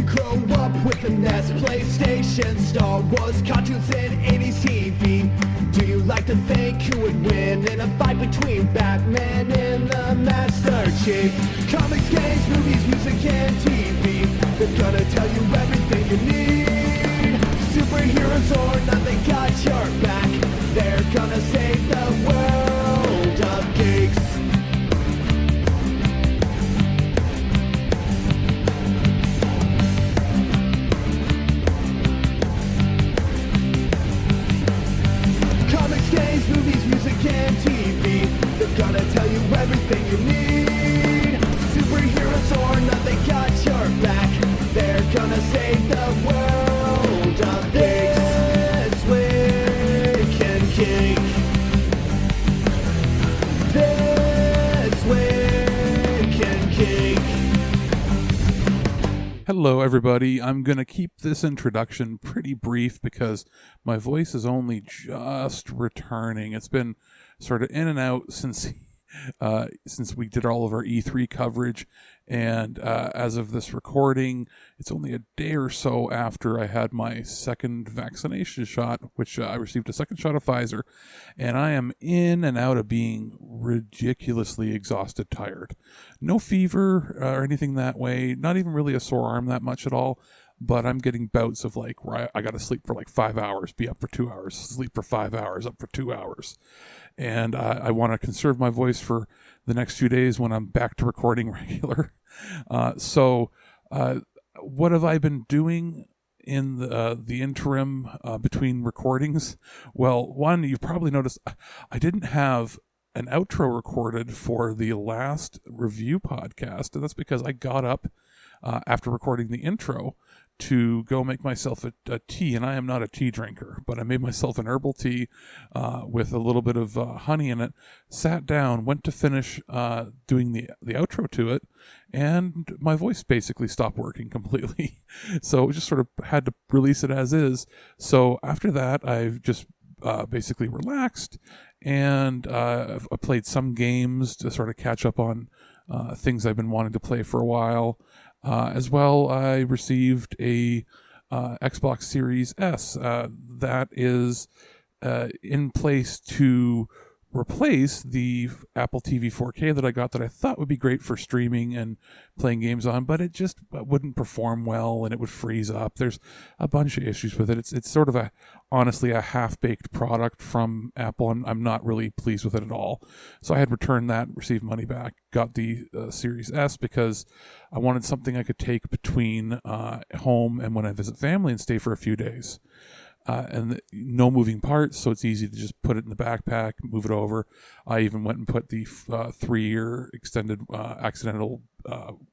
grow up with a NES, PlayStation, Star Wars, cartoons, and 80s TV? Do you like to think who would win in a fight between Batman and the Master Chief? Comics, games, movies, music, and TV, they're gonna tell you everything you need. Superheroes or not, they got your back. They're gonna save the world of geeks. Games, movies, music, and TV, they're gonna tell you everything you need. Superheroes or not, they got your back. They're gonna save the world of This Week in Geek. This Week in Geek. Hello everybody, I'm going to keep this introduction pretty brief because my voice is only just returning. It's been sort of in and out since we did all of our E3 coverage, and as of this recording, it's only a day or so after I had my second vaccination shot, which I received a second shot of Pfizer, and I am in and out of being ridiculously exhausted, tired. No fever or anything that way, not even really a sore arm that much at all, but I'm getting bouts of like, where I got to sleep for like 5 hours, be up for 2 hours, sleep for 5 hours, up for 2 hours. And I want to conserve my voice for the next few days when I'm back to recording regular. So what have I been doing in the interim between recordings? Well, one, you've probably noticed I didn't have an outro recorded for the last review podcast, and that's because I got up after recording the intro to go make myself a tea, and I am not a tea drinker, but I made myself an herbal tea with a little bit of honey in it, sat down, went to finish doing the outro to it, and my voice basically stopped working completely. So we just sort of had to release it as is. So after that, I've just basically relaxed, and I played some games to sort of catch up on things I've been wanting to play for a while. As well, I received a Xbox Series S that is in place to replace the Apple TV 4K that I got that I thought would be great for streaming and playing games on, but it just wouldn't perform well and it would freeze up. There's a bunch of issues with it. It's sort of honestly a half-baked product from Apple, and I'm not really pleased with it at all. So I had returned that, received money back, got the Series S because I wanted something I could take between home and when I visit family and stay for a few days. And no moving parts, so it's easy to just put it in the backpack, move it over. I even went and put the 3-year extended accidental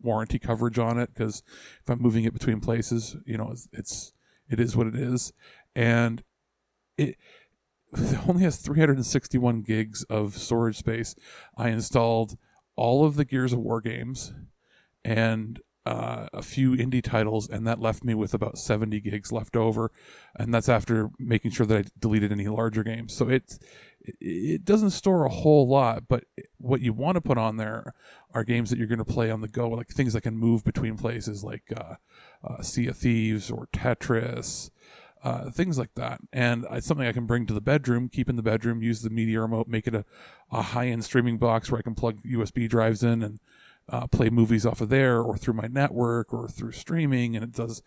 warranty coverage on it, because if I'm moving it between places, you know, it is what it is. And it only has 361 gigs of storage space. I installed all of the Gears of War games and a few indie titles, and that left me with about 70 gigs left over, and that's after making sure that I deleted any larger games. So it doesn't store a whole lot, but what you want to put on there are games that you're going to play on the go, like things that can move between places, like Sea of Thieves or Tetris, things like that. And it's something I can bring to the bedroom, keep in the bedroom, use the media remote, make it a high-end streaming box where I can plug USB drives in and play movies off of there, or through my network, or through streaming, and it does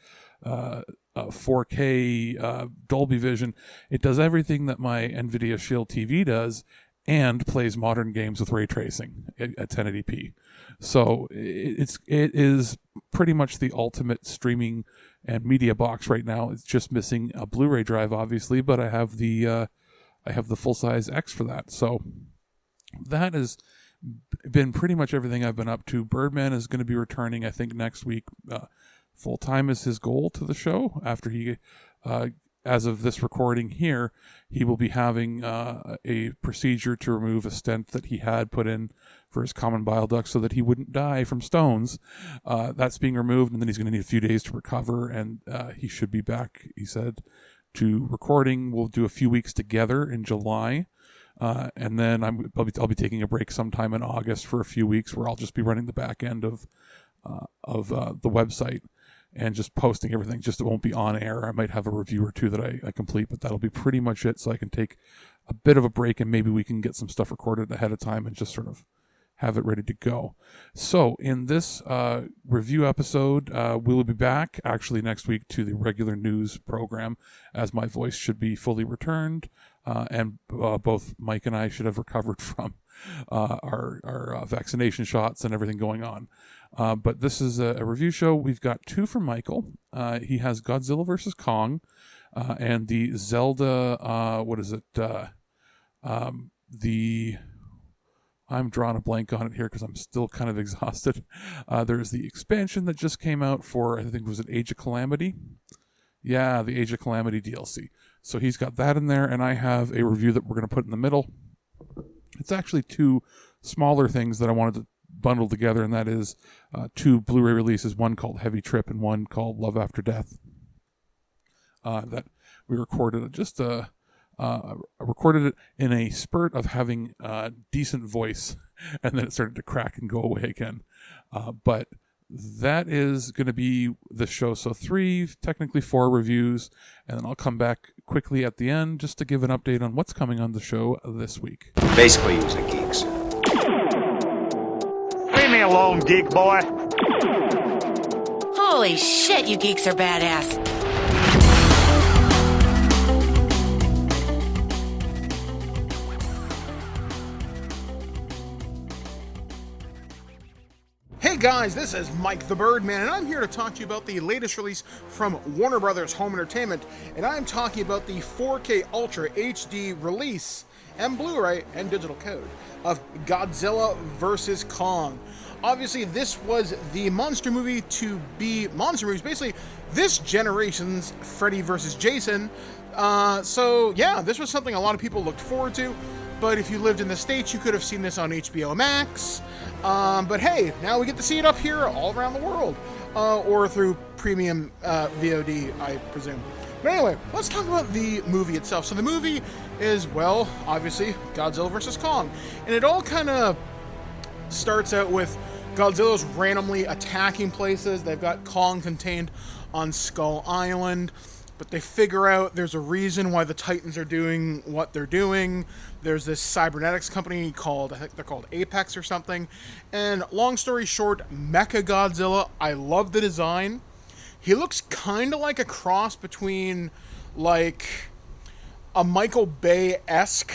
4K, Dolby Vision. It does everything that my NVIDIA Shield TV does, and plays modern games with ray tracing at 1080p. So it is pretty much the ultimate streaming and media box right now. It's just missing a Blu-ray drive, obviously, but I have the full-size X for that. So that is been pretty much everything I've been up to. Birdman is going to be returning, I think, next week. Full-time is his goal to the show. After he, as of this recording here, he will be having a procedure to remove a stent that he had put in for his common bile duct so that he wouldn't die from stones. That's being removed, and then he's going to need a few days to recover, and he should be back, he said, to recording. We'll do a few weeks together in July. And then I'll be taking a break sometime in August for a few weeks where I'll just be running the back end of the website. and just posting everything. Just it won't be on air. I might have a review or two that I complete, but that'll be pretty much it. So I can take a bit of a break, and maybe we can get some stuff recorded ahead of time and just sort of have it ready to go. So in this review episode, we will be back actually next week to the regular news program, as my voice should be fully returned, and both Mike and I should have recovered from our vaccination shots and everything going on. But this is a review show. We've got two from Michael. He has Godzilla vs. Kong, and the Zelda, what is it? I'm drawing a blank on it here because I'm still kind of exhausted. There's the expansion that just came out for, I think, was it Age of Calamity? Yeah, the Age of Calamity DLC. So he's got that in there, and I have a review that we're going to put in the middle. It's actually two smaller things that I wanted to bundle together, and that is two Blu-ray releases, one called Heavy Trip and one called Love After Death, that we recorded just recorded it in a spurt of having a decent voice, and then it started to crack and go away again. But that is going to be the show. So 3, technically 4 reviews, and then I'll come back quickly at the end just to give an update on what's coming on the show this week. Basically, he was a geek, sir. Leave me alone, geek boy. Holy shit, you geeks are badass. Hey guys, this is Mike the Birdman, and I'm here to talk to you about the latest release from Warner Brothers Home Entertainment, and I'm talking about the 4K Ultra HD release and Blu-ray and digital code of Godzilla vs. Kong. Obviously, this was the monster movie to be monster movies, basically this generation's Freddy vs. Jason. So yeah, this was something a lot of people looked forward to. But if you lived in the States, you could have seen this on HBO Max. But hey, now we get to see it up here all around the world. Or through premium VOD, I presume. But anyway, let's talk about the movie itself. So the movie is, well, obviously, Godzilla vs. Kong. And it all kind of starts out with Godzilla's randomly attacking places. They've got Kong contained on Skull Island. But they figure out there's a reason why the Titans are doing what they're doing. There's this cybernetics company called, I think they're called Apex or something. And long story short, Mechagodzilla, I love the design. He looks kind of like a cross between, like, a Michael Bay-esque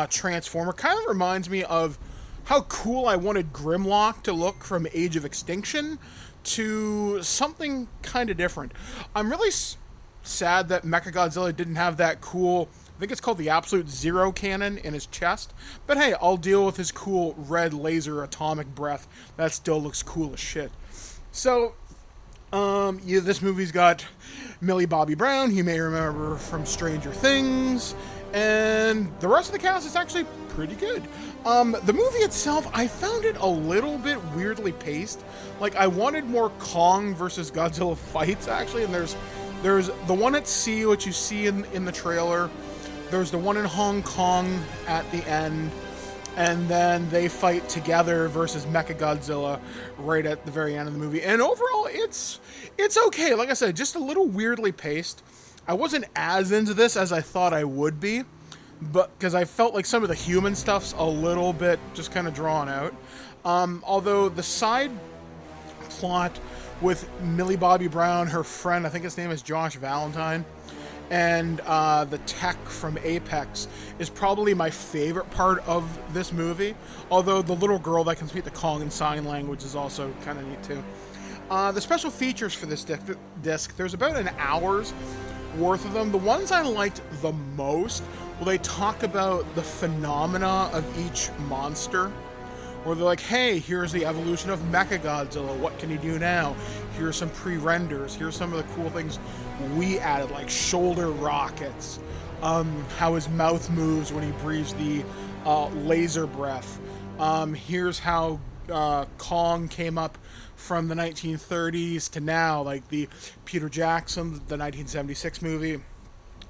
Transformer. Kind of reminds me of how cool I wanted Grimlock to look from Age of Extinction to something kind of different. I'm really sad that Mechagodzilla didn't have that cool, I think it's called the Absolute Zero cannon in his chest. But hey, I'll deal with his cool red laser atomic breath. That still looks cool as shit. So, this movie's got Millie Bobby Brown, you may remember from Stranger Things, and the rest of the cast is actually pretty good. The movie itself, I found it a little bit weirdly paced. Like, I wanted more Kong versus Godzilla fights, actually, and there's the one at sea, which you see in the trailer. There's the one in Hong Kong at the end. And then they fight together versus Mechagodzilla right at the very end of the movie. And overall, it's okay. Like I said, just a little weirdly paced. I wasn't as into this as I thought I would be, but because I felt like some of the human stuff's a little bit just kind of drawn out. Although the side plot with Millie Bobby Brown, her friend, I think his name is Josh Valentine, and the tech from Apex is probably my favorite part of this movie. Although the little girl that can speak the Kong in sign language is also kind of neat too. The special features for this disc, there's about an hour's worth of them. The ones I liked the most, well, they talk about the phenomena of each monster. Or they're like, hey, here's the evolution of Mechagodzilla. What can he do now? Here's some pre-renders. Here's some of the cool things we added, like shoulder rockets. How his mouth moves when he breathes the laser breath. Here's how Kong came up from the 1930s to now, like the Peter Jackson, the 1976 movie.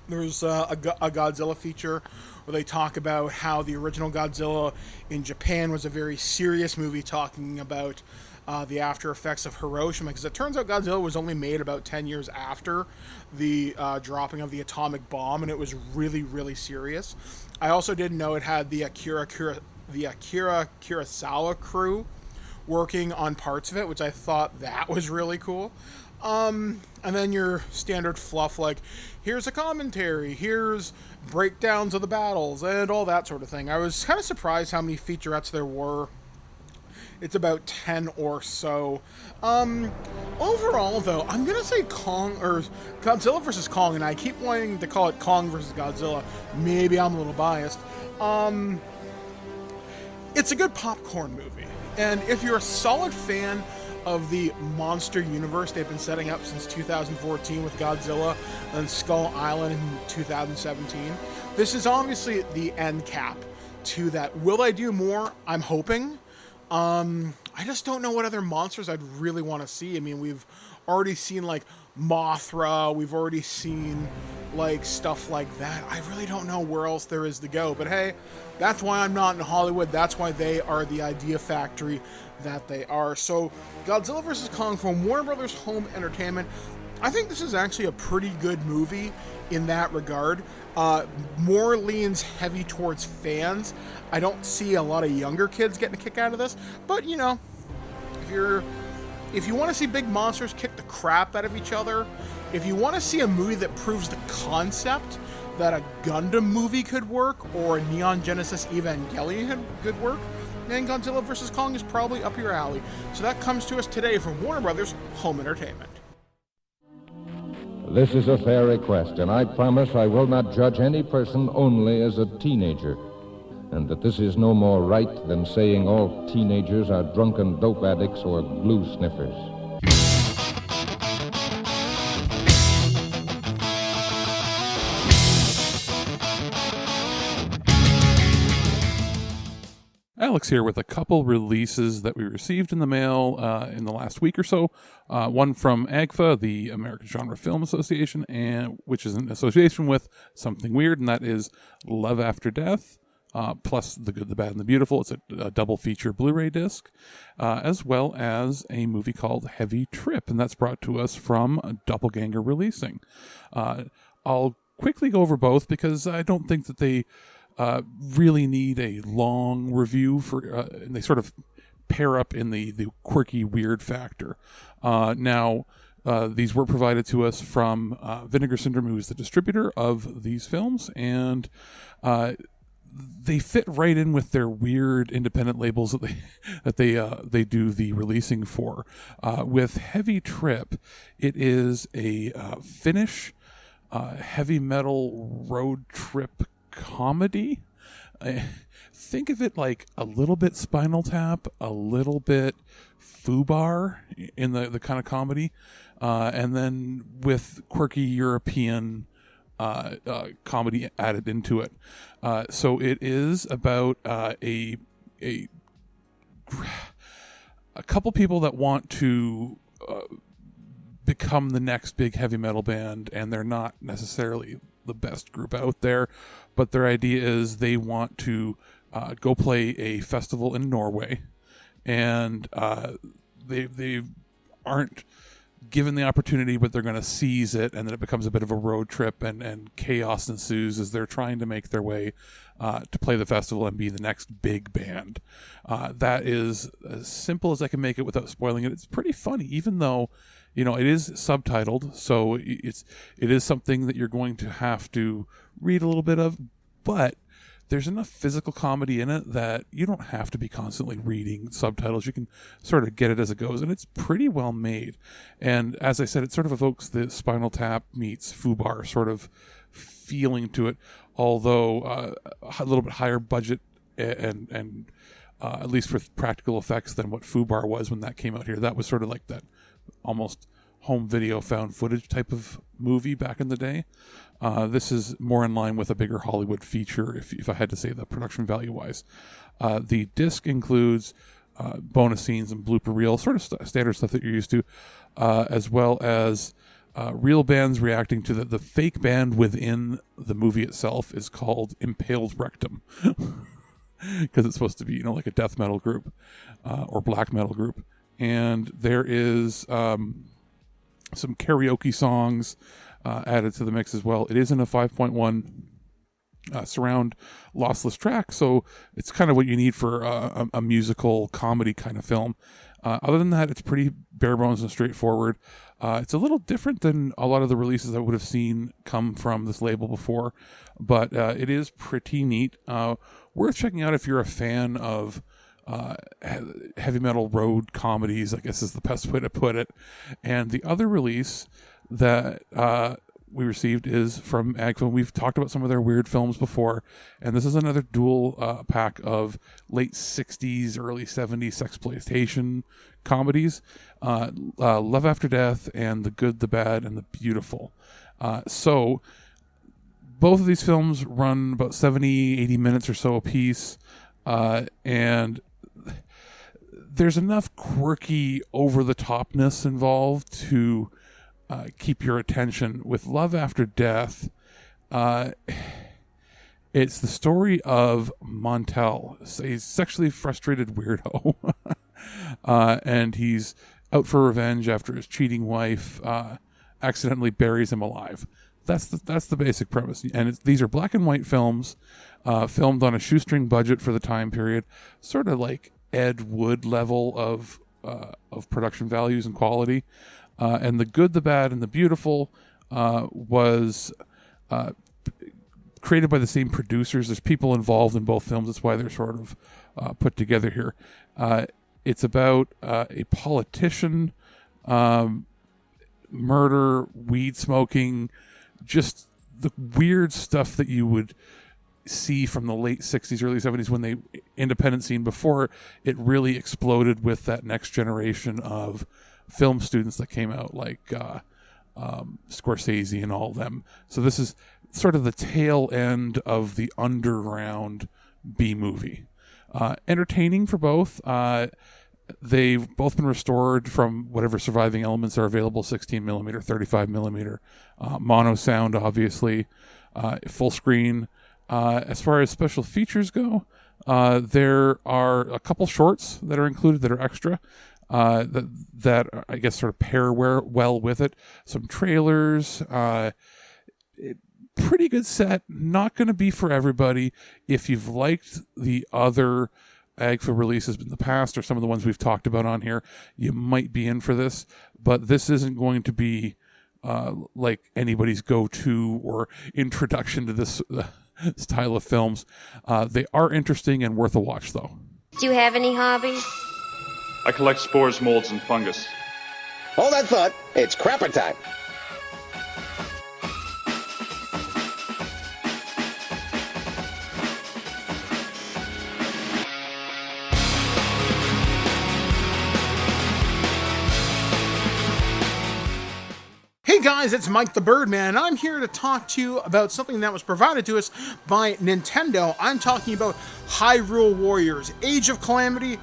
There's a Godzilla feature where they talk about how the original Godzilla in Japan was a very serious movie talking about the after effects of Hiroshima, because it turns out Godzilla was only made about 10 years after the dropping of the atomic bomb, and it was really, really serious. I also didn't know it had the Akira Kurosawa crew working on parts of it, which I thought that was really cool. And then your standard fluff like, here's a commentary, here's breakdowns of the battles, and all that sort of thing. I was kind of surprised how many featurettes there were. It's about 10 or so. Overall, though, I'm going to say Godzilla vs. Kong, and I keep wanting to call it Kong vs. Godzilla. Maybe I'm a little biased. It's a good popcorn movie. And if you're a solid fan of the monster universe they've been setting up since 2014 with Godzilla and Skull Island in 2017, this is obviously the end cap to that. Will I do more? I'm hoping. I just don't know what other monsters I'd really want to see. I mean, we've already seen like Mothra, we've already seen like stuff like that. I really don't know where else there is to go, but hey, that's why I'm not in Hollywood. That's why they are the idea factory that they are. So Godzilla vs. Kong from Warner Brothers Home Entertainment. I think this is actually a pretty good movie in that regard. More leans heavy towards fans. I don't see a lot of younger kids getting a kick out of this, but you know, if you want to see big monsters kick the crap out of each other, if you want to see a movie that proves the concept that a Gundam movie could work or a Neon Genesis Evangelion could work, then Godzilla vs. Kong is probably up your alley. So that comes to us today from Warner Brothers Home Entertainment. This is a fair request, and I promise I will not judge any person only as a teenager, and that this is no more right than saying all teenagers are drunken dope addicts or glue sniffers. Alex here with a couple releases that we received in the mail in the last week or so. One from AGFA, the American Genre Film Association, and which is in association with something weird, and that is Love After Death, plus The Good, the Bad, and the Beautiful. It's a double feature Blu-ray disc, as well as a movie called Heavy Trip, and that's brought to us from Doppelganger Releasing. I'll quickly go over both because I don't think that they really need a long review for, and they sort of pair up in the quirky weird factor. Now, these were provided to us from Vinegar Syndrome, who is the distributor of these films, and they fit right in with their weird independent labels that they do the releasing for. With Heavy Trip, it is a Finnish heavy metal road trip comedy. Think of it like a little bit Spinal Tap, a little bit Fubar in the kind of comedy, and then with quirky European comedy added into it. So it is about a couple people that want to become the next big heavy metal band, and they're not necessarily the best group out there, but their idea is they want to go play a festival in Norway, and they aren't given the opportunity, but they're going to seize it, and then it becomes a bit of a road trip, and chaos ensues as they're trying to make their way to play the festival and be the next big band. That is as simple as I can make it without spoiling it. It's pretty funny, even though, you know, it is subtitled, so it is something that you're going to have to read a little bit of, but there's enough physical comedy in it that you don't have to be constantly reading subtitles. You can sort of get it as it goes, and it's pretty well made. And as I said, it sort of evokes the Spinal Tap meets Fubar sort of feeling to it, although a little bit higher budget and at least with practical effects than what Fubar was when that came out here. That was sort of like that almost home video found footage type of movie back in the day. This is more in line with a bigger Hollywood feature, if I had to say the production value wise. The disc includes bonus scenes and blooper reel, sort of standard stuff that you're used to, as well as real bands reacting to the fake band within the movie itself is called Impaled Rectum. Because it's supposed to be, you know, like a death metal group or black metal group. and there is some karaoke songs added to the mix as well. It is in a 5.1 surround lossless track, so it's kind of what you need for a musical comedy kind of film. Other than that, it's pretty bare bones and straightforward. It's a little different than a lot of the releases I would have seen come from this label before, but it is pretty neat. Worth checking out if you're a fan of heavy metal road comedies, I guess is the best way to put it. And the other release that we received is from AGFA. We've talked about some of their weird films before, and this is another dual pack of late 60s, early 70s sexploitation comedies, Love After Death and The Good, the Bad, and the Beautiful. So both of these films run about 70, 80 minutes or so a piece, and there's enough quirky over-the-topness involved to keep your attention. With Love After Death, it's the story of Montel, a sexually frustrated weirdo, and he's out for revenge after his cheating wife accidentally buries him alive. That's the basic premise. And these are black and white films, filmed on a shoestring budget for the time period, sort of like Ed Wood level of production values and quality. And The Good, the Bad, and the Beautiful was created by the same producers. There's people involved in both films. That's why they're sort of put together here. It's about a politician, murder, weed smoking, just the weird stuff that you would see from the late 60s, early 70s when the independent scene, before it really exploded with that next generation of film students that came out, like Scorsese and all of them. So this is sort of the tail end of the underground B-movie. Entertaining for both. They've both been restored from whatever surviving elements are available, 16mm, 35mm, mono sound, obviously, full screen. As far as special features go, there are a couple shorts that are included that are extra. That I guess sort of pair well with it. Some trailers, pretty good set. Not going to be for everybody. If you've liked the other AGFA releases in the past, or some of the ones we've talked about on here, you might be in for this. But this isn't going to be like anybody's go-to or introduction to this style of films. They are interesting and worth a watch, though. Do you have any hobbies? I collect spores, molds, and fungus. Hold that thought. It's crapper time. Hey guys, it's Mike the Birdman, and I'm here to talk to you about something that was provided to us by Nintendo. I'm talking about Hyrule Warriors, Age of Calamity,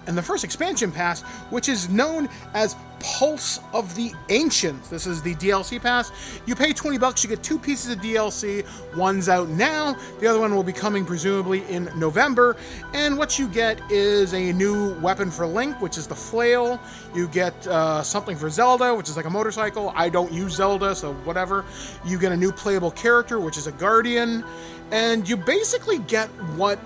and the first expansion pass, which is known as Pulse of the Ancients. This is the DLC pass. You pay $20, you get 2 pieces of DLC. One's out now, the other one will be coming presumably in November, and what you get is a new weapon for Link, which is the flail. You get something for Zelda, which is like a motorcycle. I don't use Zelda, so whatever. You get a new playable character, which is a guardian, and you basically get what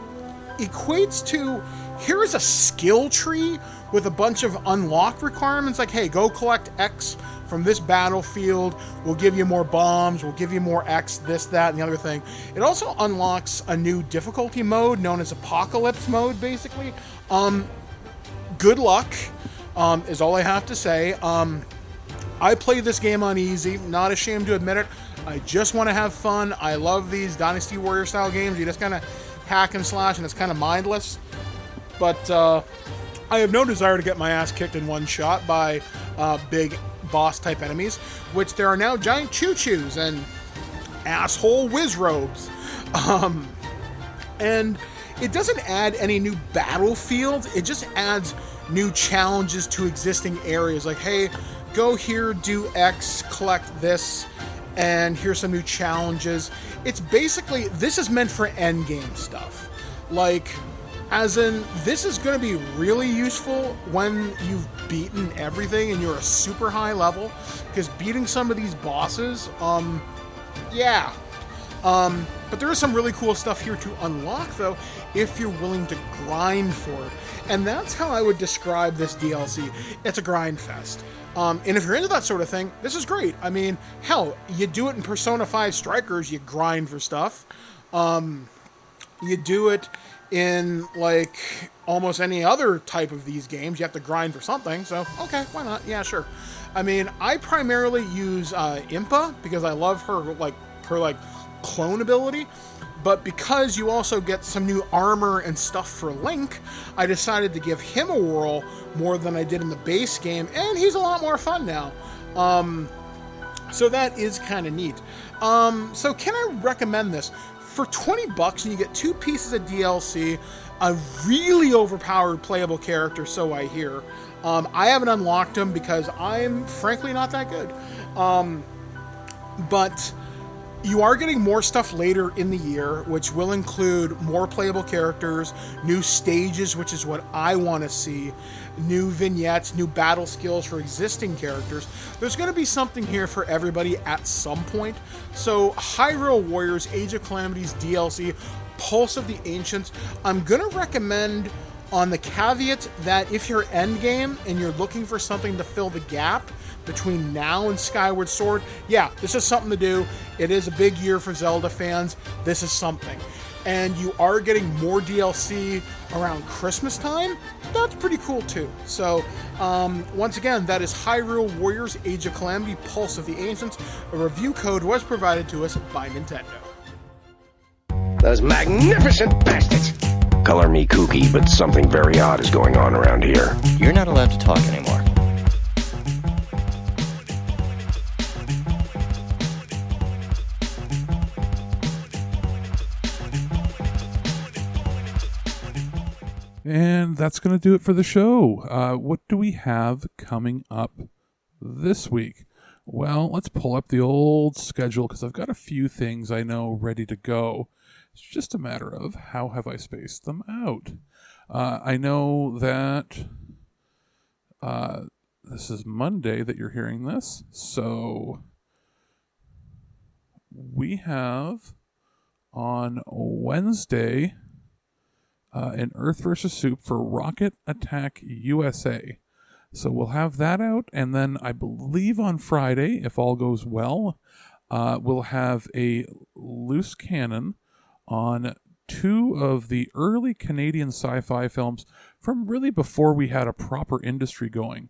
equates to, here is a skill tree with a bunch of unlock requirements, like, hey, go collect X from this battlefield, we'll give you more bombs, we'll give you more X, this, that, and the other thing. It also unlocks a new difficulty mode known as Apocalypse mode, basically. Good luck, is all I have to say. I play this game on easy, not ashamed to admit it. I just want to have fun. I love these Dynasty Warrior style games. You just kind of hack and slash, and it's kind of mindless. But I have no desire to get my ass kicked in one shot by big boss-type enemies, which there are now giant choo-choos and asshole whiz-robes. And it doesn't add any new battlefields, it just adds new challenges to existing areas. Like, hey, go here, do X, collect this, and here's some new challenges. It's basically, this is meant for endgame stuff. Like, As in, this is going to be really useful when you've beaten everything and you're a super high level, because beating some of these bosses, yeah. But there is some really cool stuff here to unlock, though, if you're willing to grind for it. And that's how I would describe this DLC. It's a grind fest. And if you're into that sort of thing, this is great. I mean, hell, you do it in Persona 5 Strikers, you grind for stuff. You do it in, like, almost any other type of these games. You have to grind for something, so, okay, why not? Yeah, sure. I mean, I primarily use Impa, because I love her clone ability, but because you also get some new armor and stuff for Link, I decided to give him a whirl more than I did in the base game, and he's a lot more fun now. So that is kind of neat. So can I recommend this? For $20 and you get 2 pieces of DLC, a really overpowered playable character, so I hear. I haven't unlocked him because I'm frankly not that good. But you are getting more stuff later in the year, which will include more playable characters, new stages, which is what I want to see, new vignettes, new battle skills for existing characters. There's going to be something here for everybody at some point. So Hyrule Warriors Age of Calamity's DLC, Pulse of the Ancients, I'm going to recommend on the caveat that if you're endgame and you're looking for something to fill the gap between now and Skyward Sword, yeah, this is something to do. It is a big year for Zelda fans. This is something. And you are getting more DLC around Christmas time. That's pretty cool too. So, once again, that is Hyrule Warriors Age of Calamity Pulse of the Ancients. A review code was provided to us by Nintendo. Those magnificent bastards! Color me kooky, but something very odd is going on around here. You're not allowed to talk anymore. And that's going to do it for the show. What do we have coming up this week? Well, let's pull up the old schedule because I've got a few things I know ready to go. It's just a matter of how have I spaced them out. I know that this is Monday that you're hearing this, so we have on Wednesday an Earth vs. Soup for Rocket Attack USA. So we'll have that out, and then I believe on Friday, if all goes well, we'll have a loose cannon on 2 of the early Canadian sci-fi films from really before we had a proper industry going.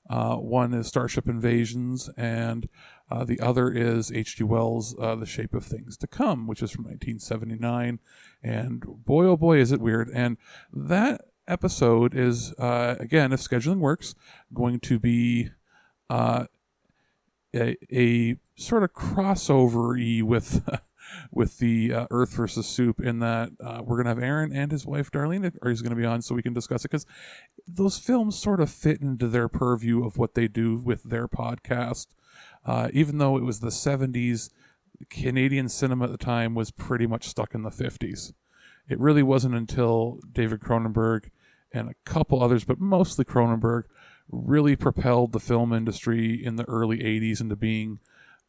One is Starship Invasions, and the other is H.G. Wells' The Shape of Things to Come, which is from 1979. And boy, oh boy, is it weird. And that episode is, again, if scheduling works, going to be a sort of crossover-y with the Earth versus Soup, in that we're going to have Aaron and his wife Darlene are going to be on so we can discuss it, because those films sort of fit into their purview of what they do with their podcast. Even though it was the 70s, Canadian cinema at the time was pretty much stuck in the 50s. It really wasn't until David Cronenberg and a couple others, but mostly Cronenberg, really propelled the film industry in the early 80s into being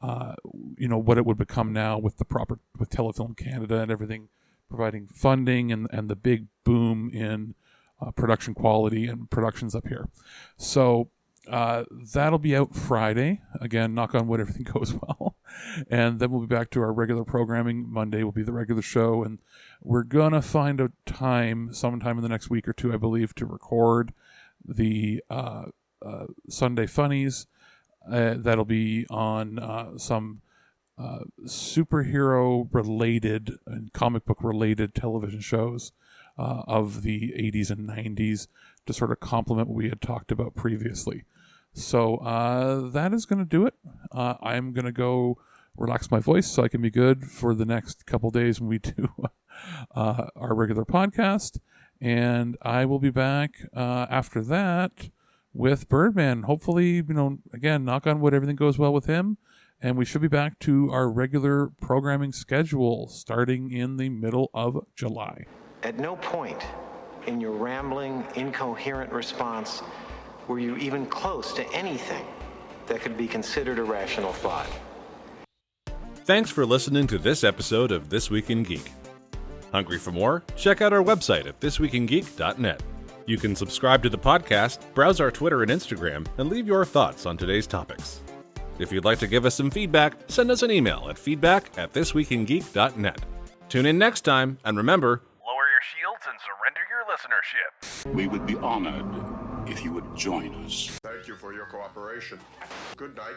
what it would become now with Telefilm Canada and everything providing funding and the big boom in production quality and productions up here. So that'll be out Friday. Again, knock on wood, everything goes well. And then we'll be back to our regular programming. Monday will be the regular show, and we're going to find a time sometime in the next week or two, I believe, to record the Sunday Funnies. That'll be on some superhero-related and comic book-related television shows of the 80s and 90s to sort of complement what we had talked about previously. So that is going to do it. I'm going to go relax my voice so I can be good for the next couple days when we do our regular podcast. And I will be back after that with Birdman. Hopefully, again, knock on wood, everything goes well with him. And we should be back to our regular programming schedule starting in the middle of July. At no point in your rambling, incoherent response were you even close to anything that could be considered a rational thought. Thanks for listening to this episode of This Week in Geek. Hungry for more? Check out our website at thisweekingeek.net. You can subscribe to the podcast, browse our Twitter and Instagram, and leave your thoughts on today's topics. If you'd like to give us some feedback, send us an email at feedback@thisweekingeek.net. Tune in next time, and remember, lower your shields and surrender your listenership. We would be honored if you would join us. Thank you for your cooperation. Good night.